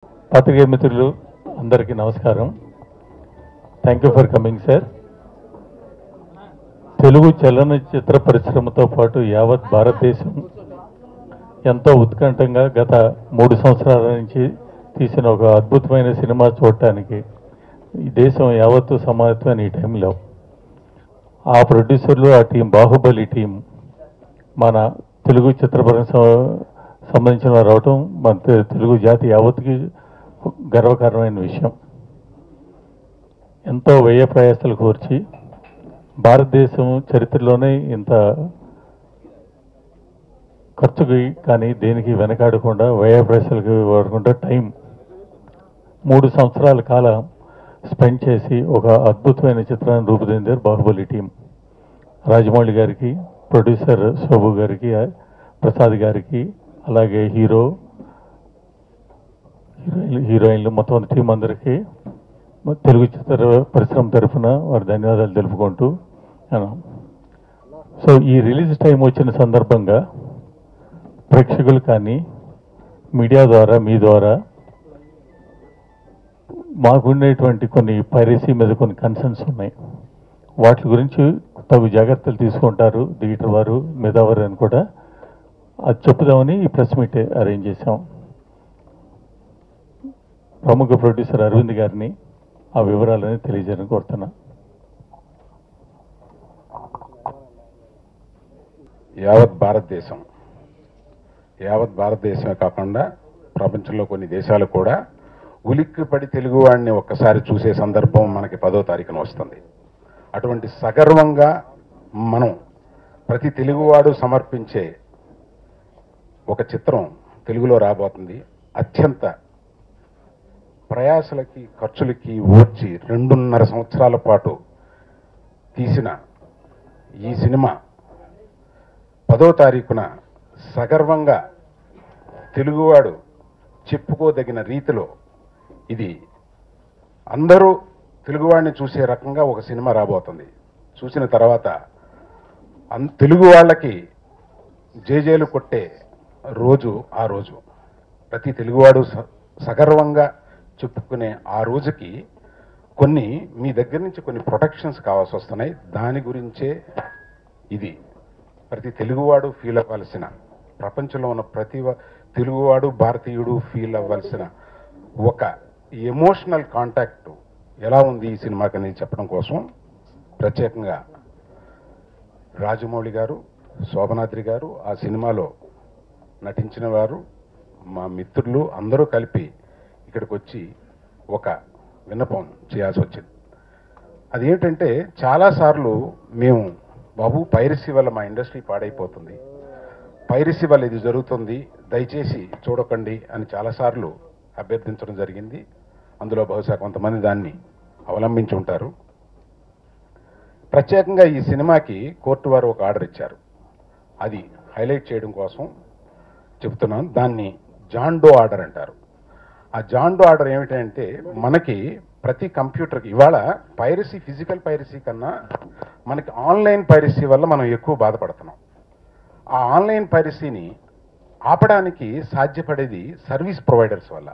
పాత్రికేయ మిత్రులు అందరికీ నమస్కారం. Thank you for coming sir. Telugu చలనచిత్ర పరిశ్రమతో పాటు యావత్ భారతదేశం ఎంతో ఉత్కంఠంగా గత 3 సంవత్సరాల నుంచి తీసిన ఒక అద్భుతమైన సినిమా చూడటానికి ఈ దేశం యావత్తు సమాయత్తమైన ఈ టైంలో ఆ ప్రొడ్యూసర్లు, ఆ టీం, బాహుబలి టీం మన తెలుగు చిత్ర పరిశ్రమ సంబంధించిన వారు అవటం మన తెలుగు జాతి యావత్తుకి గర్వకారణమైన విషయం. ఎంతో వ్యయ ప్రయాసాలు కోర్చి భారతదేశం చరిత్రలోనే ఇంత ఖర్చుకి కానీ దేనికి వెనకాడకుండా వ్యయ ప్రయాసాలకు వాడకుండా టైం 3 సంవత్సరాల కాలం స్పెండ్ చేసి ఒక అద్భుతమైన చిత్రాన్ని రూపుదిద్దారు బాహుబలి టీం. రాజమౌళి గారికి, ప్రొడ్యూసర్ శోభు గారికి, ప్రసాద్ గారికి, అలాగే హీరోయిన్లు మొత్తం టీం అందరికీ తెలుగు చిత్ర పరిశ్రమ తరఫున వారి ధన్యవాదాలు తెలుపుకుంటూ సో ఈ రిలీజ్ టైం వచ్చిన సందర్భంగా ప్రేక్షకులు కానీ మీడియా ద్వారా మీ ద్వారా మాకుండేటువంటి కొన్ని పైరసీ మీద కొన్ని కన్సర్న్స్ ఉన్నాయి. వాటి గురించి తగు జాగ్రత్తలు తీసుకుంటారు థియేటర్ వారు, మిగతావారు అని కూడా అది చెప్పుదామని ఈ ప్రెస్ మీట్ అరేంజ్ చేశాం. ప్రముఖ ప్రొడ్యూసర్ అరవింద్ గారిని ఆ వివరాలని తెలియజేయడం కోరుతున్నా. యావత్ భారతదేశమే కాకుండా ప్రపంచంలో కొన్ని దేశాలు కూడా ఉలిక్కిపడి తెలుగువాడిని ఒక్కసారి చూసే సందర్భం మనకి 10వ తారీఖున వస్తుంది. అటువంటి సగర్వంగా మనం ప్రతి తెలుగువాడు సమర్పించే ఒక చిత్రం తెలుగులో రాబోతుంది. అత్యంత ప్రయాసలకి ఖర్చులకి ఓర్చి 2.5 సంవత్సరాల పాటు తీసిన ఈ సినిమా 10వ తారీఖున సగర్వంగా తెలుగువాడు చెప్పుకోదగిన రీతిలో ఇది అందరూ తెలుగువాడిని చూసే రకంగా ఒక సినిమా రాబోతుంది. చూసిన తర్వాత తెలుగు వాళ్ళకి జేజేలు కొట్టే రోజు ఆ రోజు. ప్రతి తెలుగువాడు సగర్వంగా చెప్పుకునే ఆ రోజుకి కొన్ని మీ దగ్గర నుంచి కొన్ని ప్రొటెక్షన్స్ కావాల్సి వస్తున్నాయి. దాని గురించే ఇది ప్రతి తెలుగువాడు ఫీల్ అవ్వాల్సిన, ప్రపంచంలో ఉన్న ప్రతి తెలుగువాడు భారతీయుడు ఫీల్ అవ్వాల్సిన ఒక ఎమోషనల్ కాంటాక్ట్ ఎలా ఉంది ఈ సినిమాకి అనేది చెప్పడం కోసం ప్రత్యేకంగా రాజమౌళి గారు, శోభనాద్రి గారు, ఆ సినిమాలో నటించిన వారు, మా మిత్రులు అందరూ కలిపి ఇక్కడికి వచ్చి ఒక విన్నపం చేయాల్సి వచ్చింది. అదేంటంటే చాలాసార్లు మేము బాబు పైరసీ వల్ల మా ఇండస్ట్రీ పాడైపోతుంది, పైరసీ వల్ల ఇది జరుగుతుంది, దయచేసి చూడకండి అని చాలాసార్లు అభ్యర్థించడం జరిగింది. అందులో బహుశా కొంతమంది దాన్ని అవలంబించి ఉంటారు. ప్రత్యేకంగా ఈ సినిమాకి కోర్టు వారు ఒక ఆర్డర్ ఇచ్చారు. అది హైలైట్ చేయడం కోసం చెప్తున్నాను. దాన్ని జాండో ఆర్డర్ అంటారు. ఆ జాండో ఆర్డర్ ఏమిటంటే మనకి ప్రతి కంప్యూటర్కి ఇవాళ పైరసీ, ఫిజికల్ పైరసీ కన్నా మనకి ఆన్లైన్ పైరసీ వల్ల మనం ఎక్కువ బాధపడుతున్నాం. ఆ ఆన్లైన్ పైరసీని ఆపడానికి సాధ్యపడేది సర్వీస్ ప్రొవైడర్స్ వల్ల.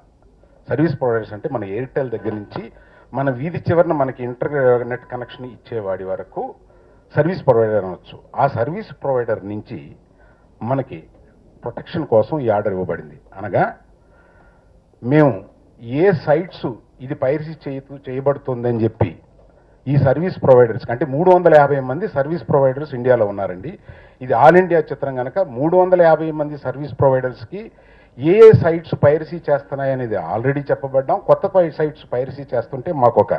సర్వీస్ ప్రొవైడర్స్ అంటే మన ఎయిర్టెల్ దగ్గర నుంచి మన వీధి చివరన మనకి ఇంటర్నెట్ కనెక్షన్ ఇచ్చేవాడి వరకు సర్వీస్ ప్రొవైడర్ అనవచ్చు. ఆ సర్వీస్ ప్రొవైడర్ నుంచి మనకి ప్రొటెక్షన్ కోసం ఈ ఆర్డర్ ఇవ్వబడింది. అనగా మేము ఏ సైట్స్ ఇది పైరసీ చేయబడుతుందని చెప్పి ఈ సర్వీస్ ప్రొవైడర్స్కి, అంటే 350 మంది సర్వీస్ ప్రొవైడర్స్ ఇండియాలో ఉన్నారండి. ఇది ఆల్ ఇండియా చిత్రం కనుక 350 మంది సర్వీస్ ప్రొవైడర్స్కి ఏ సైట్స్ పైరసీ చేస్తున్నాయనేది ఆల్రెడీ చెప్పబడ్డాం. కొత్త సైట్స్ పైరసీ చేస్తుంటే మాకు ఒక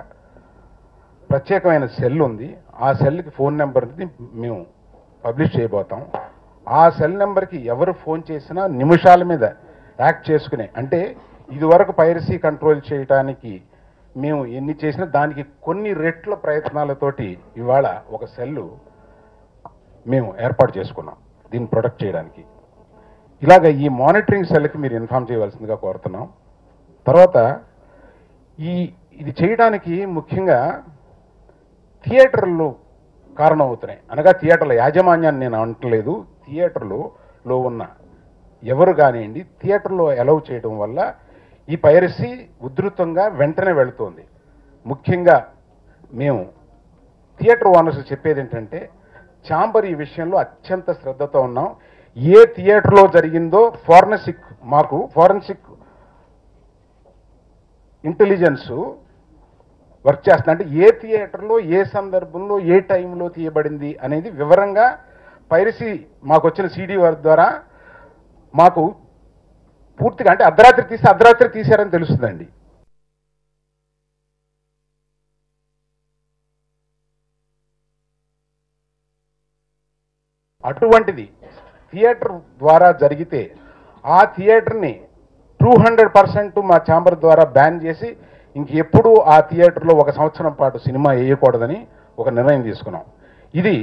ప్రత్యేకమైన సెల్ ఉంది. ఆ సెల్కి ఫోన్ నెంబర్ని మేము పబ్లిష్ చేయబోతాం. ఆ సెల్ నెంబర్కి ఎవరు ఫోన్ చేసినా నిమిషాల మీద యాక్ట్ చేసుకునే, అంటే ఇదివరకు పైరసీ కంట్రోల్ చేయడానికి మేము ఎన్ని చేసినా దానికి కొన్ని రెట్ల ప్రయత్నాలతోటి ఇవాళ ఒక సెల్లు మేము ఏర్పాటు చేసుకున్నాం దీన్ని ప్రొటెక్ట్ చేయడానికి. ఇలాగ ఈ మానిటరింగ్ సెల్కి మీరు ఇన్ఫామ్ చేయవలసిందిగా కోరుతున్నాం. తర్వాత ఇది చేయడానికి ముఖ్యంగా థియేటర్లు కారణం అవుతున్నాయి. అనగా థియేటర్ల యాజమాన్యాన్ని నేను అంటలేదు, థియేటర్లో ఉన్న ఎవరు కానివ్వండి థియేటర్లో అలౌ చేయడం వల్ల ఈ పైరసీ ఉధృతంగా వెంటనే వెళుతోంది. ముఖ్యంగా మేము థియేటర్ ఓనర్స్ చెప్పేది ఏంటంటే, ఛాంబర్ ఈ విషయంలో అత్యంత శ్రద్ధతో ఉన్నాం. ఏ థియేటర్లో జరిగిందో ఫోరెన్సిక్ ఇంటెలిజెన్స్ వర్క్ చేస్తుంది. అంటే ఏ థియేటర్లో ఏ సందర్భంలో ఏ టైంలో తీయబడింది అనేది వివరంగా పైరసీ మాకు వచ్చిన సీడీ వర్క్ ద్వారా మాకు పూర్తిగా, అంటే అర్ధరాత్రి తీశారని తెలుస్తుందండి. అటువంటిది థియేటర్ ద్వారా జరిగితే ఆ థియేటర్ని 200% మా ఛాంబర్ ద్వారా బ్యాన్ చేసి ఇంకెప్పుడు ఆ థియేటర్లో 1 సంవత్సరం పాటు సినిమా వేయకూడదని ఒక నిర్ణయం తీసుకున్నాం. ఇది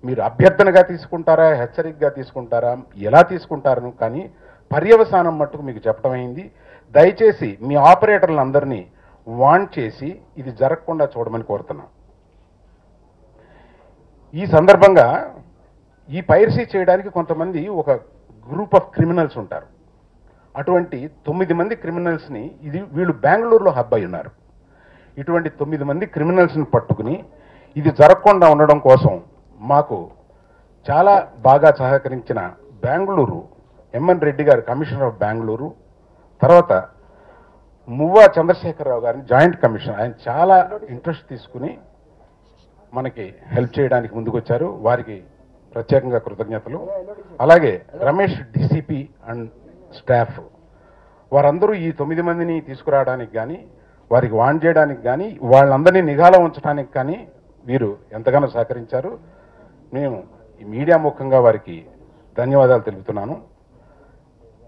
మీరు అభ్యర్థనగా తీసుకుంటారా, హెచ్చరికగా తీసుకుంటారా, ఎలా తీసుకుంటారని కానీ పర్యవసానం మట్టుకు మీకు చెప్పడమైంది. దయచేసి మీ ఆపరేటర్లందరినీ వార్న్ చేసి ఇది జరగకుండా చూడమని కోరుతున్నాం. ఈ సందర్భంగా ఈ పైరసీ చేయడానికి కొంతమంది ఒక గ్రూప్ ఆఫ్ క్రిమినల్స్ ఉంటారు. అటువంటి 9 మంది క్రిమినల్స్ని, వీళ్ళు బెంగళూరులో హబ్ అయి ఉన్నారు. ఇటువంటి 9 మంది క్రిమినల్స్ని పట్టుకుని ఇది జరగకుండా ఉండడం కోసం మాకు చాలా బాగా సహకరించిన బెంగళూరు ఎంఎన్ రెడ్డి గారు, కమిషనర్ ఆఫ్ బెంగళూరు, తర్వాత మువ్వా చంద్రశేఖరరావు గారిని జాయింట్ కమిషనర్, ఆయన చాలా ఇంట్రెస్ట్ తీసుకుని మనకి హెల్ప్ చేయడానికి ముందుకొచ్చారు. వారికి ప్రత్యేకంగా కృతజ్ఞతలు. అలాగే రమేష్ డిసిపి అండ్ స్టాఫ్, వారందరూ ఈ 9 మందిని తీసుకురావడానికి కానీ, వారికి వాన్ చేయడానికి కానీ, వాళ్ళందరినీ నిఘాలో ఉంచడానికి కానీ వీరు ఎంతగానో సహకరించారు. మేము ఈ మీడియా ముఖంగా వారికి ధన్యవాదాలు తెలుపుతున్నాను.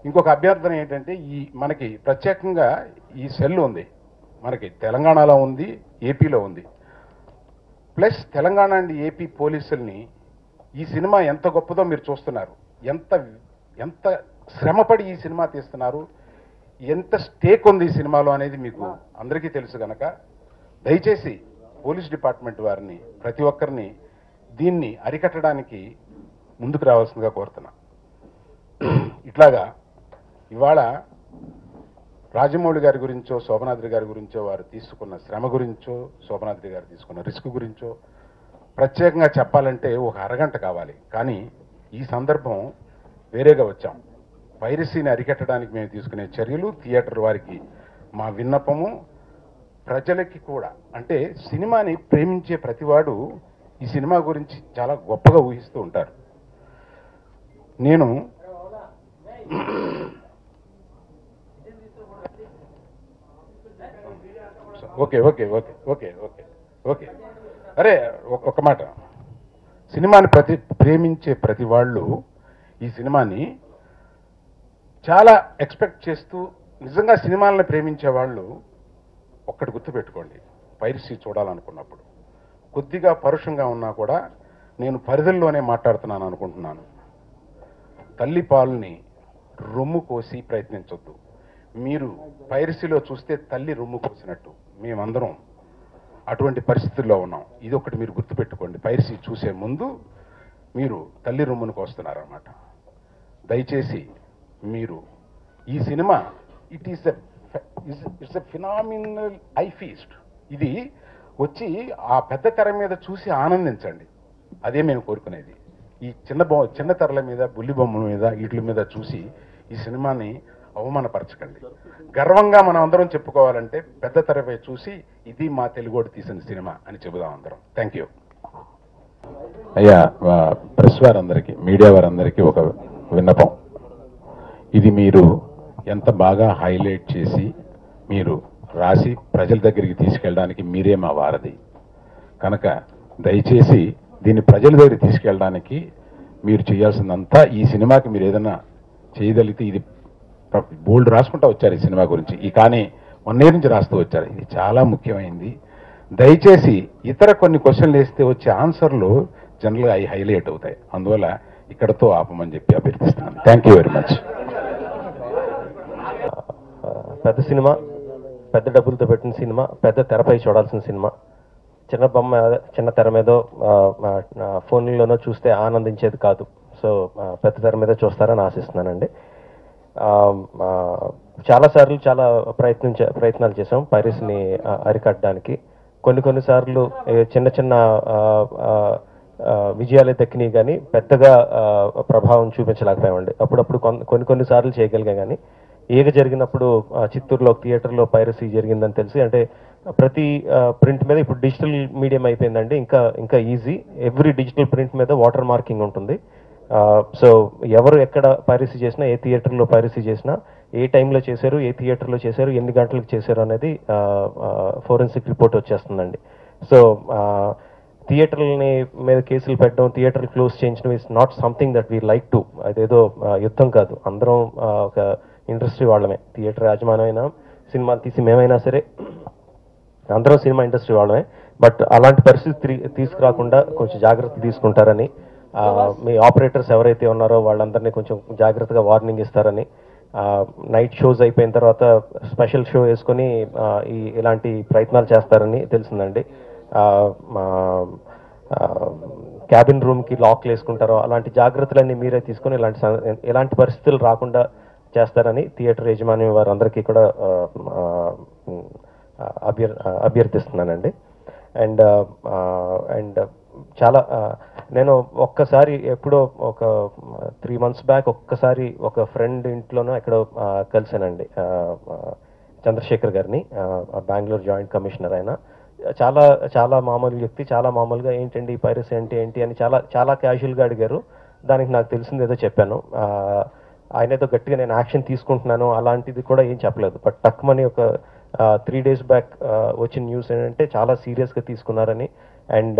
ఇంకొక అభ్యర్థన ఏంటంటే, మనకి ప్రత్యేకంగా ఈ సెల్ ఉంది, మనకి తెలంగాణలో ఉంది, ఏపీలో ఉంది. ప్లస్ తెలంగాణ అండ్ ఏపీ పోలీసుల్ని ఈ సినిమా ఎంత గొప్పదో మీరు చూస్తున్నారు. ఎంత శ్రమపడి ఈ సినిమా తీస్తున్నారు, ఎంత స్టేక్ ఉంది ఈ సినిమాలో అనేది మీకు అందరికీ తెలుసు కనుక దయచేసి పోలీస్ డిపార్ట్మెంట్ వారిని, ప్రతి ఒక్కరిని దీన్ని అరికట్టడానికి ముందుకు రావాల్సిందిగా కోరుతున్నా. ఇట్లాగా ఇవాళ రాజమౌళి గారి గురించో, శోభనాద్రి గారి గురించో, వారు తీసుకున్న శ్రమ గురించో, శోభనాద్రి గారు తీసుకున్న రిస్క్ గురించో ప్రత్యేకంగా చెప్పాలంటే ఒక అరగంట కావాలి. కానీ ఈ సందర్భం వేరేగా వచ్చాం. పైరసీని అరికట్టడానికి మేము తీసుకునే చర్యలు, థియేటర్ వారికి మా విన్నపము, ప్రజలకి కూడా, అంటే సినిమాని ప్రేమించే ప్రతివాడు ఈ సినిమా గురించి చాలా గొప్పగా ఊహిస్తూ ఉంటారు. నేను okay okay okay okay okay okay అరే ఒక మాట, సినిమాని ప్రేమించే ప్రతి వాళ్ళు ఈ సినిమాని చాలా ఎక్స్పెక్ట్ చేస్తూ, నిజంగా సినిమాలను ప్రేమించే వాళ్ళు ఒక్కటి గుర్తుపెట్టుకోండి, పైరసీ చూడాలనుకున్నప్పుడు కొద్దిగా పరుషంగా ఉన్నా కూడా నేను పరిధుల్లోనే మాట్లాడుతున్నాను అనుకుంటున్నాను. తల్లి పాలని రొమ్ము కోసి ప్రయత్నించొద్దు. మీరు పైరసీలో చూస్తే తల్లి రొమ్ము కోసినట్టు మేమందరం అటువంటి పరిస్థితుల్లో ఉన్నాం. ఇది ఒకటి మీరు గుర్తుపెట్టుకోండి. పైరసీ చూసే ముందు మీరు తల్లి రొమ్మును కోస్తున్నారన్నమాట. దయచేసి మీరు ఈ cinema it's a phenomenal I feast. ఇది వచ్చి ఆ పెద్ద తెర మీద చూసి ఆనందించండి, అదే మేము కోరుకునేది. ఈ చిన్న తెరల మీద, బుల్లి బొమ్మల మీద, వీటి మీద చూసి ఈ సినిమాని అవమానపరచకండి. గర్వంగా మనం అందరం చెప్పుకోవాలంటే పెద్ద తెరపై చూసి ఇది మా తెలుగోడు తీసిన సినిమా అని చెబుదాం అందరం. Thank you. అయ్యా, ప్రెస్ వారందరికీ, మీడియా వారందరికీ ఒక విన్నపం. ఇది మీరు ఎంత బాగా హైలైట్ చేసి మీరు రాసి ప్రజల దగ్గరికి తీసుకెళ్ళడానికి మీరే మా వారధి కనుక దయచేసి దీన్ని ప్రజల దగ్గరికి తీసుకెళ్ళడానికి మీరు చేయాల్సిందంతా, ఈ సినిమాకి మీరు ఏదైనా చేయగలిగితే, ఇది బోల్డ్ రాసుకుంటూ వచ్చారు ఈ సినిమా గురించి, కానీ 1 year నుంచి రాస్తూ వచ్చారు. ఇది చాలా ముఖ్యమైనది. దయచేసి ఇతర కొన్ని క్వశ్చన్లు వేస్తే వచ్చే ఆన్సర్లు జనరల్గా అవి హైలైట్ అవుతాయి. అందువల్ల ఇక్కడతో ఆపమని చెప్పి అభ్యర్థిస్తున్నాను. Thank you very much. పెద్ద సినిమా, పెద్ద డబ్బులతో పెట్టిన సినిమా, పెద్ద తెరపై చూడాల్సిన సినిమా. చిన్న తెర మీదో ఫోన్లోనో చూస్తే ఆనందించేది కాదు. సో పెద్ద తెర మీద చూస్తారని ఆశిస్తున్నానండి. చాలాసార్లు చాలా ప్రయత్నాలు చేసాం పైరసీని అరికట్టడానికి. కొన్నిసార్లు చిన్న చిన్న విజయాలే దక్కినాయి కానీ పెద్దగా ప్రభావం చూపించలేకపోయామండి. అప్పుడప్పుడు కొన్నిసార్లు చేయగలిగాం కానీ ఏగ జరిగినప్పుడు చిత్తూరులో థియేటర్లో పైరసీ జరిగిందని తెలిసి, అంటే ప్రతి ప్రింట్ మీద ఇప్పుడు డిజిటల్ మీడియం అయిపోయిందండి, ఇంకా ఈజీ. ఎవ్రీ డిజిటల్ ప్రింట్ మీద వాటర్ మార్కింగ్ ఉంటుంది. సో ఎవరు ఎక్కడ పైరసీ చేసినా, ఏ థియేటర్లో పైరసీ చేసినా, ఏ టైంలో చేశారు, ఏ థియేటర్లో చేశారు, ఎన్ని గంటలకు చేశారు అనేది ఫోరెన్సిక్ రిపోర్ట్ వచ్చేస్తుందండి. సో థియేటర్లని మీద కేసులు పెట్టడం, థియేటర్లు క్లోజ్ చేయించడం is not something that we like to. అదేదో యుద్ధం కాదు, అందరం ఒక ఇండస్ట్రీ వాళ్ళమే. థియేటర్ యాజమాన్యమైనా, సినిమాలు తీసి మేమైనా సరే అందరం సినిమా ఇండస్ట్రీ వాళ్ళమే. బట్ అలాంటి పరిస్థితి తీసుకురాకుండా కొంచెం జాగ్రత్త తీసుకుంటారని, మీ ఆపరేటర్స్ ఎవరైతే ఉన్నారో వాళ్ళందరినీ కొంచెం జాగ్రత్తగా వార్నింగ్ ఇస్తారని, నైట్ షోస్ అయిపోయిన తర్వాత స్పెషల్ షో వేసుకొని ఇలాంటి ప్రయత్నాలు చేస్తారని తెలిసిందండి. క్యాబిన్ రూమ్కి లాక్లు వేసుకుంటారో అలాంటి జాగ్రత్తలన్నీ మీరే తీసుకొని ఎలాంటి పరిస్థితులు రాకుండా చేస్తారని థియేటర్ యాజమాన్యం వారందరికీ కూడా అభ్యర్థిస్తున్నానండి. అండ్ చాలా నేను ఒక్కసారి ఎప్పుడో ఒక 3 months బ్యాక్ ఒక్కసారి ఒక ఫ్రెండ్ ఇంట్లోనూ ఎక్కడో కలిసానండి, చంద్రశేఖర్ గారిని, బెంగళూరు జాయింట్ కమిషనర్. ఆయన చాలా చాలా మామూలు వ్యక్తి, చాలా మామూలుగా ఏంటండి పైరసీ అంటే ఏంటి అని చాలా క్యాజువల్గా అడిగారు. దానికి నాకు తెలిసింది ఏదో చెప్పాను. ఆయన ఏదో గట్టిగా నేను యాక్షన్ తీసుకుంటున్నాను అలాంటిది కూడా ఏం చెప్పలేదు. బట్ టక్మని ఒక 3 days బ్యాక్ వచ్చిన న్యూస్ ఏంటంటే చాలా సీరియస్గా తీసుకున్నారని, అండ్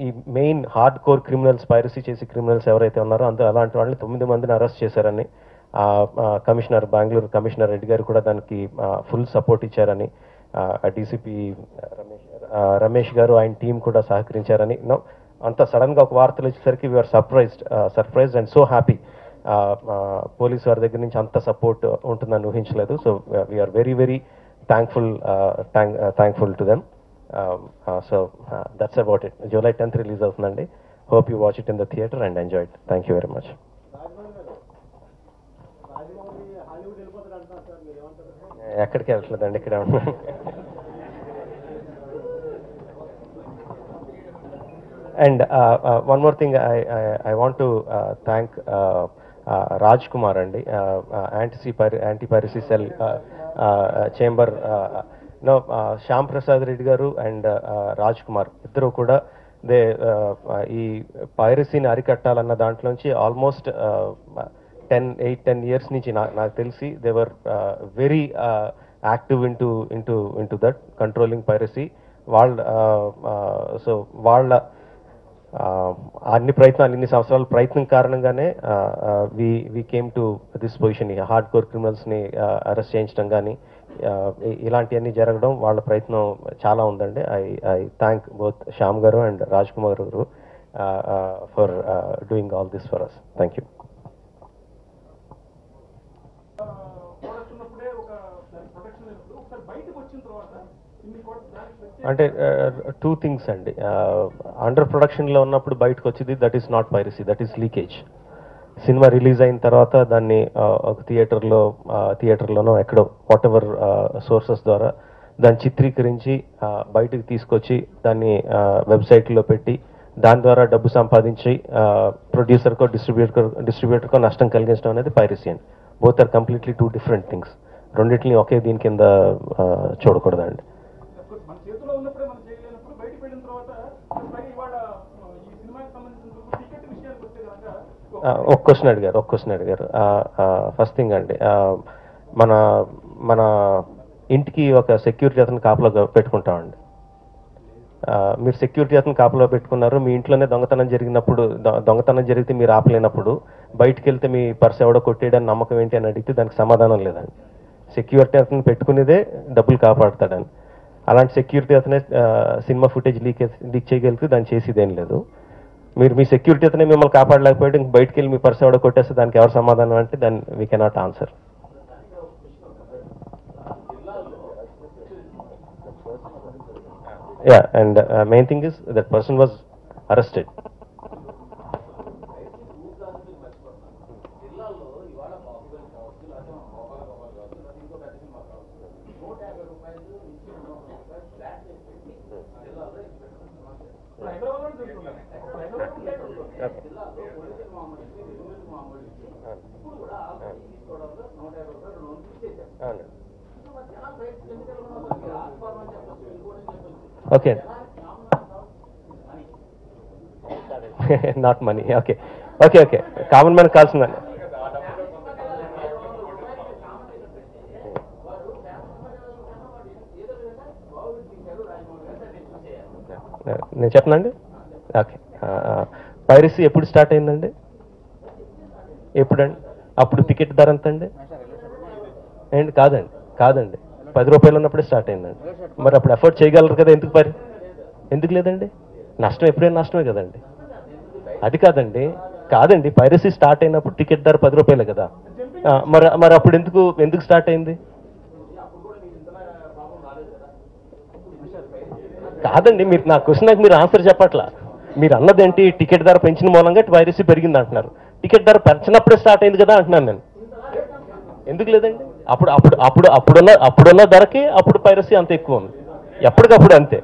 ఈ main hard core criminals, piracy చేసి క్రిమినల్స్ ఎవరైతే ఉన్నారో అలాంటి వాళ్ళని 9 మందిని అరెస్ట్ చేశారని, కమిషనర్, బెంగళూరు కమిషనర్ రెడ్డి గారు కూడా దానికి ఫుల్ సపోర్ట్ ఇచ్చారని, డీసీపీ రమేష్ గారు ఆయన టీం కూడా సహకరించారని, అంత సడన్గా ఒక వార్తలు వచ్చేసరికి we are surprised and so happy. Police వారి దగ్గర నుంచి అంత సపోర్ట్ ఉంటుందని ఊహించలేదు. So we are very very thankful to them. So that's about it. July 10th release అవుతుందండి. Hope you watch it in the theatre and enjoy it. Thank you very much. ఎక్కడికి వెళ్ళట్లేదండి, ఇక్కడే ఉన్నాను. And one more thing, I want to thank Raj Kumar and anti-piracy cell chamber. Shyam Prasad Reddy garu and Raj Kumar iddaru kuda ఈ పైరసీని అరికట్టాలన్న దాంట్లోంచి almost 8-10 years నుంచి నాకు తెలిసి they were very active into that controlling piracy. వాళ్ళ అన్ని సంవత్సరాల ప్రయత్నం కారణంగానే we came to this position. ఈ హార్డ్ కోర్ క్రిమినల్స్ని అరెస్ట్ చేయించడం కానీ ఇలాంటివన్నీ జరగడం వాళ్ళ ప్రయత్నం చాలా ఉందండి. ఐ థ్యాంక్ బోత్ శ్యామ్ గారు అండ్ రాజ్ కుమార్ గారు for doing all this for us. Thank you. అంటే 2 things అండి. అండర్ ప్రొడక్షన్లో ఉన్నప్పుడు బయటకు వచ్చింది, that is not piracy, that is leakage. Cinema release అయిన తర్వాత దాన్ని ఒక థియేటర్లోనో ఎక్కడో వాట్ ఎవర్ సోర్సెస్ ద్వారా దాన్ని చిత్రీకరించి బయటకు తీసుకొచ్చి దాన్ని వెబ్సైట్లో పెట్టి దాని ద్వారా డబ్బు సంపాదించి ప్రొడ్యూసర్కో డిస్ట్రిబ్యూటర్కో నష్టం కలిగించడం అనేది పైరసీ అండి. Both are completely 2 different things. రెండింటిని ఒకే దీని కింద చూడకూడదండి. ఒక క్వశ్చన్ అడిగారు. ఫస్ట్ థింగ్ అండి, మన ఇంటికి ఒక సెక్యూరిటీ అతను కాపలా పెట్టుకుంటామండి. మీరు సెక్యూరిటీ అతను కాపలా పెట్టుకున్నారు, మీ ఇంట్లోనే దొంగతనం జరిగితే మీరు ఆపలేనప్పుడు బయటికి వెళ్తే మీ పర్స్ ఎవడో కొట్టేయడానికి నమ్మకం ఏంటి అని అడిగితే దానికి సమాధానం లేదండి. సెక్యూరిటీ అతను పెట్టుకునేదే డబ్బులు కాపాడుతాడని. అలాంటి సెక్యూరిటీ అతనే సినిమా ఫుటేజ్ లీక్ చేయగలిగితే దాన్ని చేసేదేం లేదు. మీరు మీ సెక్యూరిటీ అతనే మిమ్మల్ని కాపాడలేకపోతే ఇంక బయటికి వెళ్ళి మీ పర్స్ ఎవడో కొట్టేస్తే దానికి ఎవరు సమాధానం అంటే దాన్ని we cannot answer. Yeah, and main thing is that person was arrested. Okay not money. Okay okay okay common man కావాల్సిందండి. నేను చెప్పనండి. ఓకే పైరసీ ఎప్పుడు స్టార్ట్ అయిందండి? ఎప్పుడండి? అప్పుడు టికెట్ ధర ఎంత అండి? ఏంటి కాదండి కాదండి 10 రూపాయలు ఉన్నప్పుడే స్టార్ట్ అయిందండి. మరి అప్పుడు ఎఫోర్డ్ చేయగలరు కదా, ఎందుకు లేదండి? నష్టం ఎప్పుడైనా నష్టమే కదండి. అది కాదండి కాదండి పైరసీ స్టార్ట్ అయినప్పుడు టికెట్ ధర 10 రూపాయలే కదా. మరి అప్పుడు ఎందుకు స్టార్ట్ అయింది? కాదండి మీరు నా క్వశ్చన్కి మీరు ఆన్సర్ చెప్పట్లా. మీరు అన్నదేంటి? టికెట్ ధర పెంచిన మూలంగా పైరసీ పెరిగింది అంటున్నారు. టికెట్ ధర పెంచినప్పుడే స్టార్ట్ అయింది కదా అంటున్నాను నేను. ఎందుకు లేదండి? అప్పుడున్న ధరకి అప్పుడు పైరసీ అంత ఎక్కువ ఉంది. ఎప్పటికప్పుడు అంతే.